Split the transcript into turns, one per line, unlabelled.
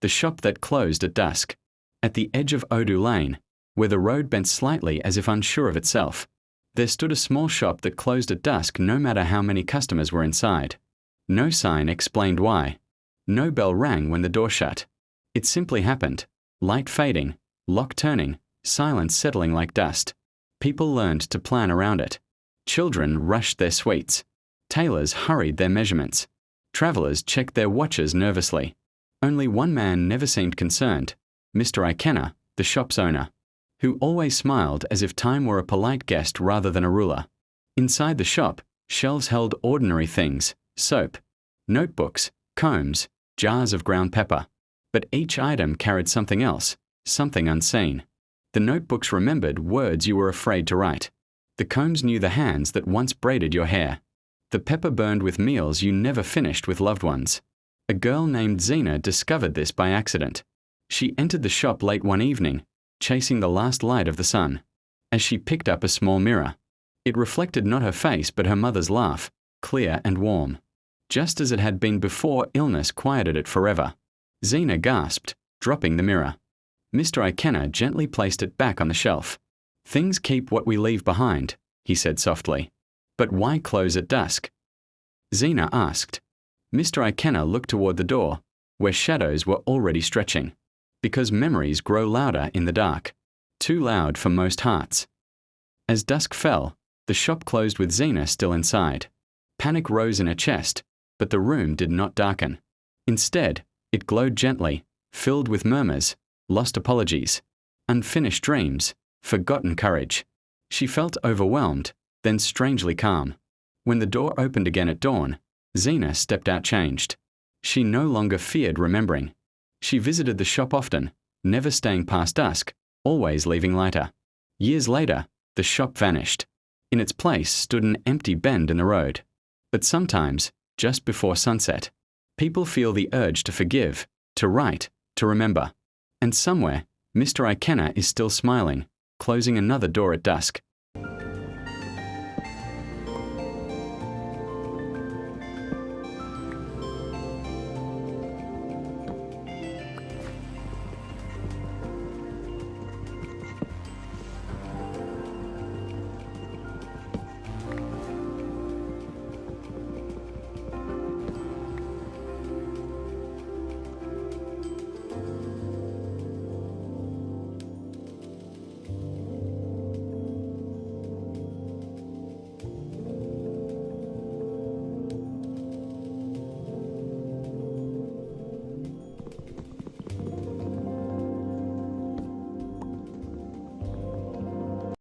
the shop that closed at dusk. At the edge of Odu Lane, where the road bent slightly as if unsure of itself, there stood a small shop that closed at dusk no matter how many customers were inside. No sign explained why. No bell rang when the door shut. It simply happened. Light fading, lock turning, silence settling like dust. People learned to plan around it. Children rushed their sweets. Tailors hurried their measurements. Travelers checked their watches nervously. Only one man never seemed concerned, Mr. Ikenna, the shop's owner, who always smiled as if time were a polite guest rather than a ruler. Inside the shop, shelves held ordinary things: soap, notebooks, combs, jars of ground pepper. But each item carried something else, something unseen. The notebooks remembered words you were afraid to write. The combs knew the hands that once braided your hair. The pepper burned with meals you never finished with loved ones. A girl named Zena discovered this by accident. She entered the shop late one evening, chasing the last light of the sun. As she picked up a small mirror, it reflected not her face but her mother's laugh, clear and warm. Just as it had been before illness quieted it forever. Zena gasped, dropping the mirror. Mr. Ikenna gently placed it back on the shelf. "Things keep what we leave behind," he said softly. "But why close at dusk?" Zena asked. Mr. Ikenna looked toward the door, where shadows were already stretching. Because memories grow louder in the dark. Too loud for most hearts. As dusk fell, the shop closed with Zena still inside. Panic rose in her chest, but the room did not darken. Instead, it glowed gently, filled with murmurs, lost apologies, unfinished dreams, forgotten courage. She felt overwhelmed, then strangely calm. When the door opened again at dawn, Zena stepped out changed. She no longer feared remembering. She visited the shop often, never staying past dusk, always leaving lighter. Years later, the shop vanished. In its place stood an empty bend in the road. But sometimes, just before sunset, people feel the urge to forgive, to write, to remember. And somewhere, Mr. Ikenna is still smiling, closing another door at dusk.